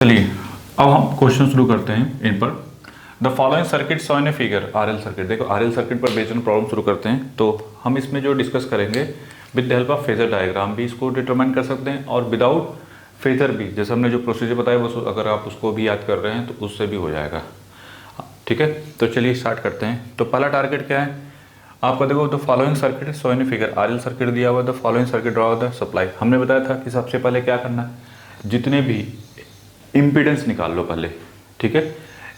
चलिए अब हम क्वेश्चन शुरू करते हैं इन पर। The following circuit saw in a figure RL circuit. देखो आरएल सर्किट पर बेस्ड प्रॉब्लम शुरू करते हैं। तो हम इसमें जो डिस्कस करेंगे with the help of phasor diagram भी इसको डिटरमाइन कर सकते हैं और विदाउट फेजर भी, जैसे हमने जो प्रोसीजर बताया वो अगर आप उसको भी याद कर रहे हैं तो उससे भी हो जाएगा। ठीक है, तो चलिए स्टार्ट करते हैं। तो पहला टारगेट क्या है आपका, देखो the following circuit saw in a figure RL circuit दिया हुआ, the following circuit draw the supply. हमने बताया था कि सबसे पहले क्या करना है, जितने भी इम्पीडेंस निकाल लो पहले। ठीक है,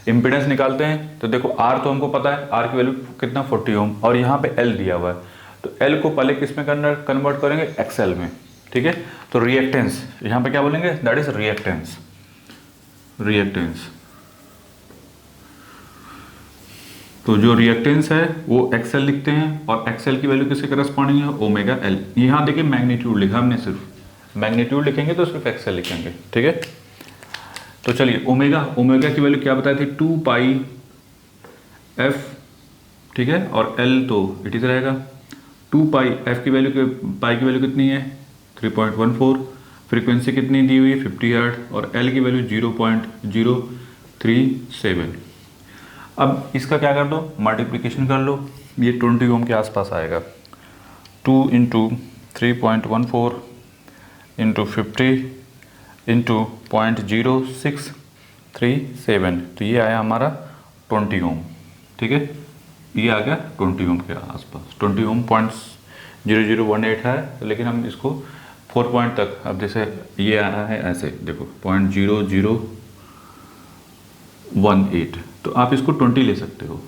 इम्पीडेंस निकालते हैं तो देखो आर तो हमको पता है, आर की वैल्यू कितना 40 ओम, और यहाँ पे एल दिया हुआ है तो एल को पहले किस में कन्वर्ट करेंगे, एक्सएल में। ठीक है, तो रिएक्टेंस यहाँ पे क्या बोलेंगे, दैट इज रिएक्टेंस। रिएक्टेंस तो जो रिएक्टेंस है वो एक्सएल लिखते हैं और एक्सएल की वैल्यू किसके करस्पॉन्डिंग है, ओमेगा एल। यहाँ देखिए मैग्नीट्यूड लिखा हमने, सिर्फ मैग्नीट्यूड लिखेंगे तो सिर्फ एक्सएल लिखेंगे। ठीक है, तो चलिए ओमेगा की वैल्यू क्या बताई थी, 2 पाई एफ। ठीक है, और एल तो इट इज रहेगा 2 पाई एफ की वैल्यू, पाई की वैल्यू कितनी है 3.14, फ्रीक्वेंसी कितनी दी हुई 50 हर्ट्ज और एल की वैल्यू 0.037। अब इसका क्या कर दो, मल्टीप्लिकेशन कर लो, ये 20 ओम के आसपास आएगा। 2 इंटू 3.14 इंटू 50 इंटू 0.0637, तो ये आया हमारा 20 ओम। ठीक है, ये आ गया 20 ओम के आसपास। 20 ओम 0.0018 है, लेकिन हम इसको 4 पॉइंट तक, अब जैसे ये आया है ऐसे देखो 0.0018, तो आप इसको 20 ले सकते हो।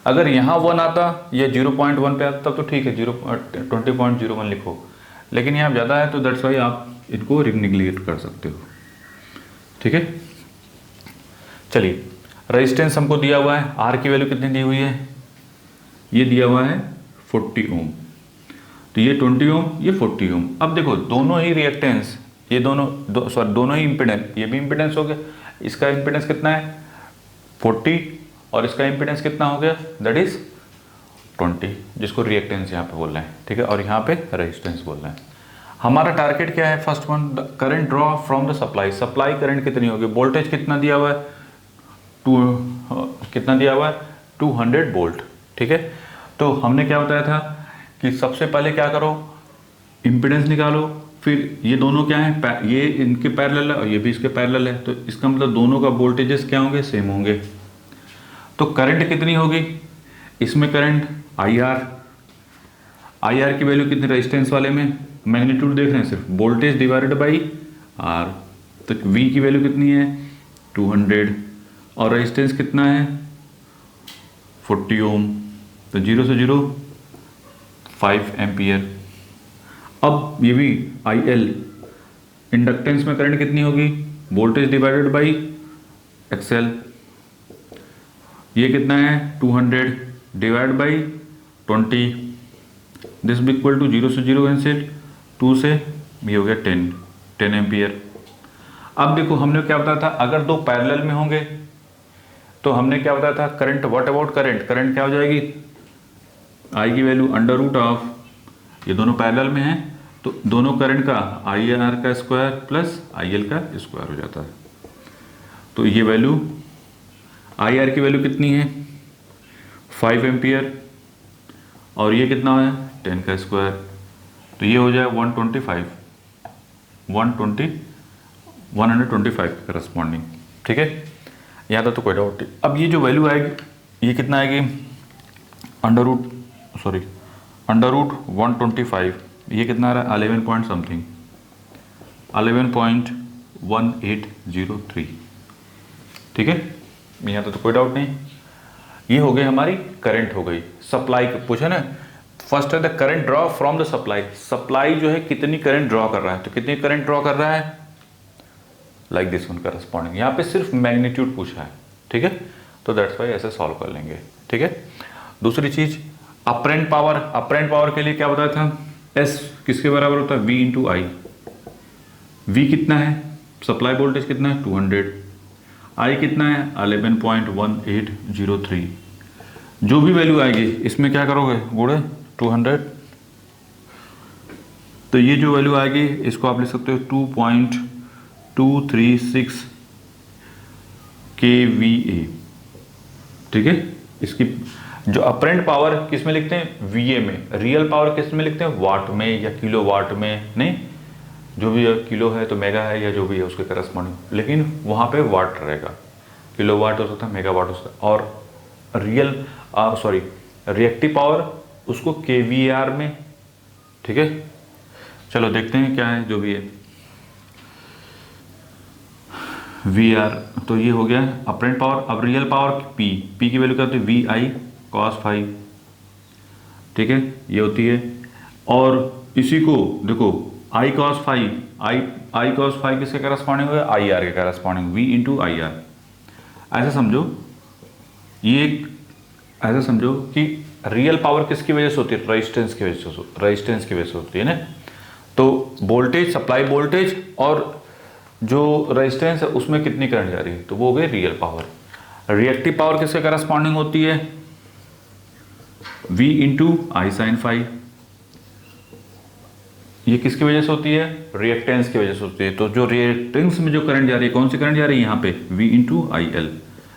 अगर यहाँ 1 आता या 0.1 पे आता तब तो ठीक है, 20.01 लिखो, लेकिन यहाँ ज़्यादा है तो दैट्स वाई आप इनको निगलेक्ट कर सकते हो। ठीक है, चलिए रेजिस्टेंस हमको दिया हुआ है, आर की वैल्यू कितनी दी हुई है, ये दिया हुआ है 40 ओम, तो ये 20 ओम ये 40 ओम। अब देखो दोनों ही रिएक्टेंस, ये दोनों ही इम्पिडेंस, ये भी इम्पिडेंस हो गया, इसका इम्पिडेंस कितना है 40 और इसका इम्पिडेंस कितना हो गया दैट इज 20, जिसको रिएक्टेंस यहाँ पे बोल रहे हैं। ठीक है, और यहाँ पे रेजिस्टेंस बोल रहे हैं। हमारा टारगेट क्या है, first one current draw from the supply. Supply current कितनी होगी, वोल्टेज कितना दिया हुआ है, कितना दिया हुआ है 200 वोल्ट। ठीक है, तो हमने क्या बताया था कि सबसे पहले क्या करो, इम्पिडेंस निकालो, फिर ये दोनों क्या है, ये इनके पैरेलल है और ये भी इसके पैरेलल है, तो इसका मतलब दोनों का वोल्टेजेस क्या होंगे, सेम होंगे। तो करंट कितनी होगी, इसमें करंट आई आर की वैल्यू कितनी, रेजिस्टेंस वाले में मैग्नीट्यूड देख रहे हैं सिर्फ, वोल्टेज डिवाइडेड बाई आर, तो V की वैल्यू कितनी है 200 और रेजिस्टेंस कितना है 40 ओम, तो 0 से 0 5 एम्पियर। अब ये भी आई एल, इंडक्टेंस में करंट कितनी होगी, वोल्टेज डिवाइडेड बाई एक्सएल, ये कितना है 200 डिवाइड बाई 20, दिस भी इक्वल टू 0 से 0 कैंसिल, 2 से ये हो गया 10 एम्पियर। अब देखो हमने क्या बताया था, अगर दो पैरेलल में होंगे तो हमने क्या बताया था, current, what about current, current क्या हो जाएगी, आई की वैल्यू अंडर रूट ऑफ, ये दोनों पैरेलल में हैं तो दोनों करंट का आई आर का स्क्वायर प्लस आई एल का स्क्वायर हो जाता है। तो ये वैल्यू आई आर की वैल्यू कितनी है 5 एम्पियर और ये कितना है 10 का स्क्वायर, तो ये हो जाए 125 करस्पॉन्डिंग। ठीक है, यहाँ तक तो कोई डाउट नहीं। अब ये जो वैल्यू आएगी ये कितना आएगी, अंडर रूट 125, ये कितना आ रहा है 11 पॉइंट समथिंग, 11.1803। ठीक है, यहाँ तक तो कोई डाउट नहीं। ये हो गई हमारी करंट, हो गई सप्लाई पूछा ना, फर्स्ट है the current draw from the supply. Supply जो है कितनी करंट ड्रॉ कर रहा है, तो कितनी करंट ड्रॉ कर रहा है लाइक दिस वन करस्पॉन्डिंग, यहाँ पे सिर्फ मैग्नीट्यूड पूछा है। ठीक है, तो दैट्स वाई ऐसे सॉल्व कर लेंगे। ठीक है, दूसरी चीज अपरेंट पावर, अपरेंट पावर के लिए क्या बताया था, एस किसके बराबर होता है V इंटू आई। वी कितना है, सप्लाई वोल्टेज कितना है 200, आई कितना है 11.1803। जो भी वैल्यू आएगी इसमें क्या करोगे गुणे 200, तो ये जो वैल्यू आएगी इसको आप लिख सकते हो 2.236 kVA, ठीक है। इसकी जो अपरेंट पावर किस में लिखते हैं, VA में, रियल पावर किस में लिखते हैं, वाट में या किलो वाट में, नहीं जो भी किलो है तो मेगा है या जो भी है उसके करस्पॉन्डिंग, लेकिन वहाँ पे वाट रहेगा, किलो वाट हो सकता है, मेगा वाट हो सकता है, और रिएक्टिव पावर उसको kVAR में, ठीक है। चलो देखते हैं क्या है जो भी है। VR तो ये हो गया अपरेंट पावर। अब रियल पावर P की वैल्यू क्या होती है, VI cos फाई, ठीक है, ये होती है। और इसी को देखो I cos फाई किसके करस्पॉन्डिंग होगा, IR के करस्पॉन्डिंग, V इंटू IR। ऐसे समझो, ये ऐसे समझो कि रियल पावर किसकी वजह से होती है, रेजिस्टेंस की वजह से होती है ना। तो वोल्टेज, सप्लाई वोल्टेज और जो रेजिस्टेंस है उसमें कितनी करंट जा रही है, तो वो हो गई रियल पावर। रिएक्टिव पावर किसके करस्पॉन्डिंग होती है, V इंटू आई साइन फाई। ये किसकी वजह से होती है, रिएक्टेंस की वजह से होती है। तो जो रिएक्टेंस में जो करंट जा रही है, कौन सी करंट जा रही है यहाँ पे, V इंटू आई एल।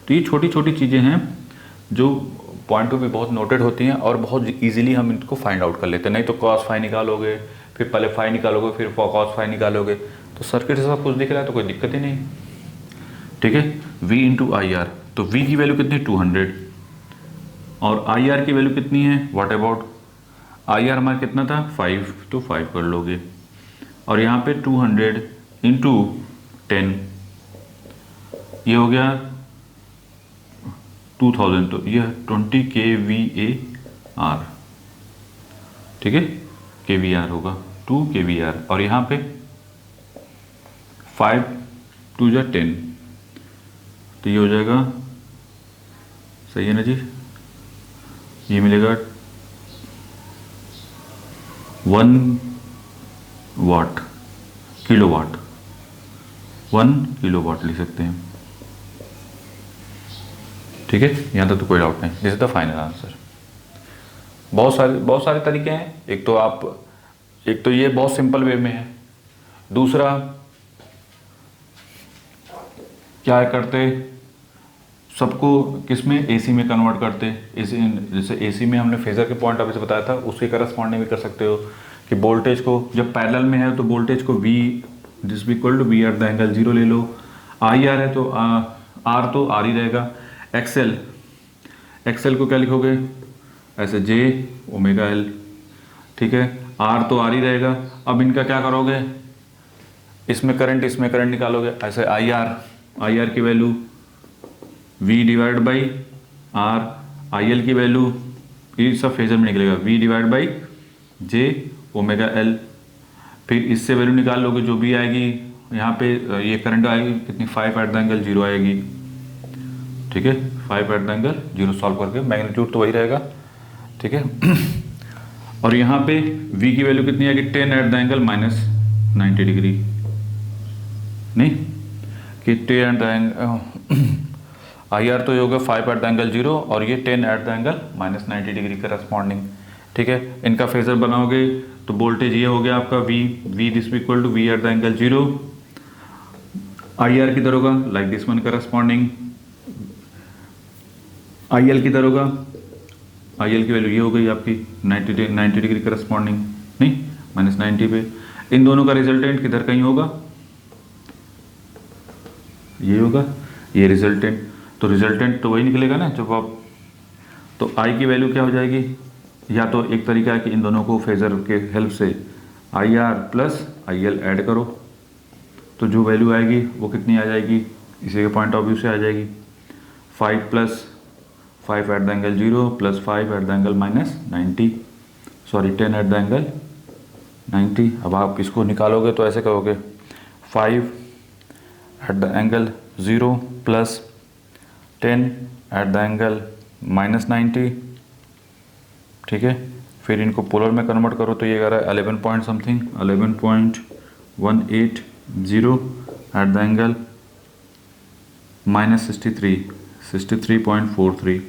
तो ये छोटी छोटी चीज़ें हैं जो पॉइंट पे भी बहुत नोटेड होती हैं और बहुत इजीली हम इनको फाइंड आउट कर लेते हैं। नहीं तो कॉस फाई निकालोगे, फिर पहले फाई निकालोगे, फिर कॉस फाई निकालोगे, तो सर्किट से सब कुछ दिख रहा है तो कोई दिक्कत ही नहीं, ठीक है। V इंटू आई आर, तो V की वैल्यू कितनी 200 और IR की वैल्यू कितनी है, व्हाट अबाउट IR हमारा कितना था 5, तो 5 कर लोगे। और यहाँ पे 200 इंटू 10, ये हो गया 2000, तो ये 20 kVAR, ठीक है, kVAR होगा 2 kVAR। और यहाँ पे 5 2 जा 10, तो ये हो जाएगा, सही है ना जी, ये मिलेगा 1 वाट, किलो वाट, 1 किलो वाट लिख सकते हैं, ठीक है। यहाँ तक तो कोई डाउट नहीं, this is the final answer. बहुत सारे तरीके हैं। एक तो ये बहुत सिंपल वे में है। दूसरा क्या करते, सबको किस में, एसी में कन्वर्ट करते। एसी, जैसे एसी में हमने फेजर के पॉइंट अभी से बताया था, उसके करस्पॉन्डिंग भी कर सकते हो कि वोल्टेज को जब पैरेलल में है तो वोल्टेज को V this equal to V at the angle 0 ले लो। IR है तो R तो R ही रहेगा। एक्सेल को क्या लिखोगे, ऐसे J ओमेगा L, ठीक है, R तो R ही रहेगा। अब इनका क्या करोगे, इसमें करंट निकालोगे, ऐसे IR की value V divide by R, IL की वैल्यू, ये सब फेजर में निकलेगा, V divide by J omega L। फिर इससे वैल्यू निकाल लोगे जो भी आएगी, यहाँ पे ये करंट आएगी कितनी, 5 एट द एंगल 0 आएगी, ठीक है, 5 एट द एंगल 0 सॉल्व करके मैग्नीट्यूड तो वही रहेगा, ठीक है। और यहाँ पे V की वैल्यू कितनी आएगी, 10 eight the angle minus 90 degree, नहीं कि 10 एट द एंगल IR तो ये होगा 5 एट द एंगल 0 और ये 10 eight the angle minus 90 degree corresponding, ठीक है। इनका फेजर बनाओगे तो वोल्टेज ये हो गया आपका V this equal to V at the angle 0, IR किधर होगा, like this one corresponding, IL किधर होगा, IL की वैल्यू ये हो गई आपकी 90 डिग्री करस्पॉन्डिंग, नहीं माइनस 90 पे। इन दोनों का रिजल्टेंट किधर कहीं होगा, ये होगा, ये रिजल्टेंट, तो रिजल्टेंट तो वही निकलेगा ना जब आप, तो I की वैल्यू क्या हो जाएगी, या तो एक तरीका है कि इन दोनों को फेजर के हेल्प से IR प्लस IL ऐड करो, तो जो वैल्यू आएगी वो कितनी आ जाएगी, इसी के पॉइंट ऑफ व्यू से आ जाएगी 5 plus 5 eight the angle 0 plus 5 eight the angle minus 90, sorry 10 eight the angle 90। अब आप इसको निकालोगे तो ऐसे करोगे 5 eight the angle 0 plus 10 eight the angle minus 90, ठीक है। फिर इनको पोलर में कन्वर्ट करो तो ये कह रहा है 11 point something, 11.180 eight the angle minus 63.43।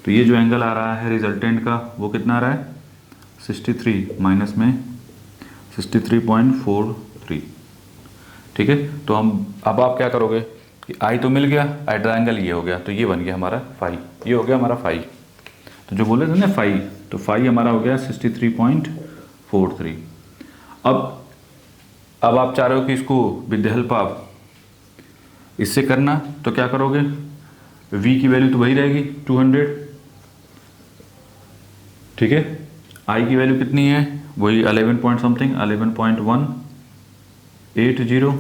तो ये जो एंगल आ रहा है रिजल्टेंट का वो कितना आ रहा है 63 माइनस में 63.43, ठीक है। तो हम अब आप क्या करोगे कि आई तो मिल गया, आई ट्रायंगल ये हो गया, तो ये बन गया हमारा फाई, ये हो गया हमारा फाई। तो जो बोले थे ना फाई, तो फाई हमारा हो गया 63.43। अब आप चाह रहे हो कि इसको विद द हेल्प ऑफ इससे करना, तो क्या करोगे, v की वैल्यू तो वही रहेगी 200, ठीक है। i की वैल्यू कितनी है, वही 11 पॉइंट समथिंग, 11.180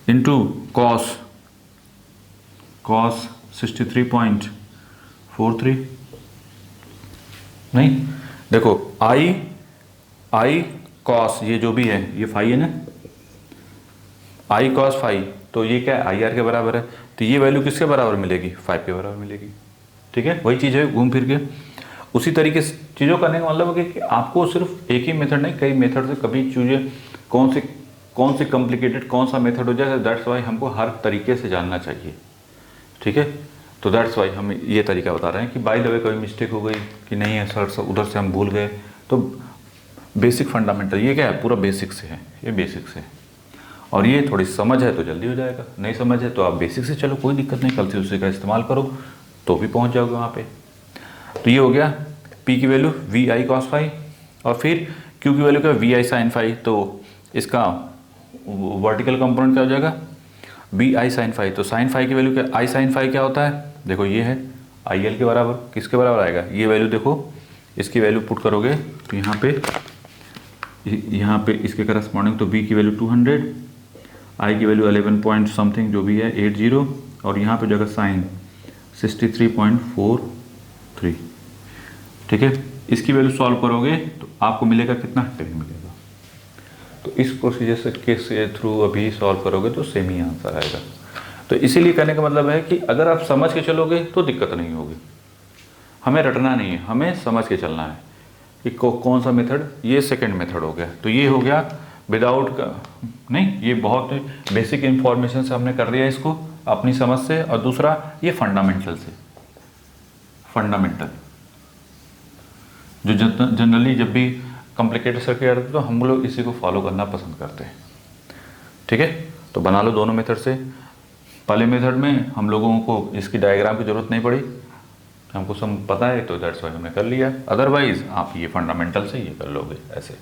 इंटू कॉस 63.43। नहीं देखो आई कॉस, ये जो भी है ये फाई है ना, आई कॉस फाई, तो ये क्या है, आई आर के बराबर है, तो ये वैल्यू किसके बराबर मिलेगी, 5 के बराबर मिलेगी, ठीक है। वही चीज़ है घूम फिर के। उसी तरीके से चीज़ों करने का मतलब है कि आपको सिर्फ एक ही मेथड नहीं, कई मेथड से कभी चीज़ें कौन सी कॉम्प्लिकेटेड कौन सा मेथड हो जाए, दैट्स वाई हमको हर तरीके से जानना चाहिए, ठीक है। तो दैट्स वाई हम ये तरीका बता रहे हैं कि बाय द वे कभी मिस्टेक हो गई कि नहीं है सर, उधर से हम भूल गए, तो बेसिक फंडामेंटल ये क्या है, पूरा बेसिक से है, ये बेसिक से है। और ये थोड़ी समझ है तो जल्दी हो जाएगा, नहीं समझ है तो आप बेसिक से चलो, कोई दिक्कत नहीं, कल से उसी का इस्तेमाल करो तो भी पहुंच जाओगे वहाँ पे। तो ये हो गया P की value V I cos phi, और फिर Q की वैल्यू क्या, वी आई साइन फाई, तो इसका वर्टिकल कंपोनेंट क्या हो जाएगा, बी आई साइन फाई। तो साइन फाई की वैल्यू क्या, आई साइन फाई क्या होता है, देखो ये है आई एल के बराबर, किसके बराबर आएगा, ये वैल्यू देखो, इसकी वैल्यू पुट करोगे तो यहाँ पे इसके करस्पॉन्डिंग, तो बी की वैल्यू 200, आई की वैल्यू 11 पॉइंट समथिंग जो भी है 80, और यहाँ पे जगह साइन 63.43, ठीक है। इसकी वैल्यू सॉल्व करोगे तो आपको मिलेगा कितना, 10 मिलेगा। तो इस प्रोसीजर के थ्रू अभी सॉल्व करोगे तो सेम ही आंसर आएगा। तो इसीलिए कहने का मतलब है कि अगर आप समझ के चलोगे तो दिक्कत नहीं होगी, हमें रटना नहीं है, हमें समझ के चलना है कि कौन सा मेथड, ये सेकंड मेथड हो गया, तो ये हो गया विदाउट का नहीं, ये बहुत बेसिक इंफॉर्मेशन से हमने कर दिया इसको अपनी समझ से, और दूसरा ये फंडामेंटल से, फंडामेंटल जो जनरली जब भी कॉम्प्लिकेटेड सर्किट आते तो हम लोग इसी को फॉलो करना पसंद करते हैं, ठीक है। तो बना लो दोनों मेथड से। पहले मेथड में हम लोगों को इसकी डायग्राम की ज़रूरत नहीं पड़ी, हमको सब पता है, तो दैट्स वाई हमने कर लिया, अदरवाइज आप ये फंडामेंटल से ये कर लोगे ऐसे।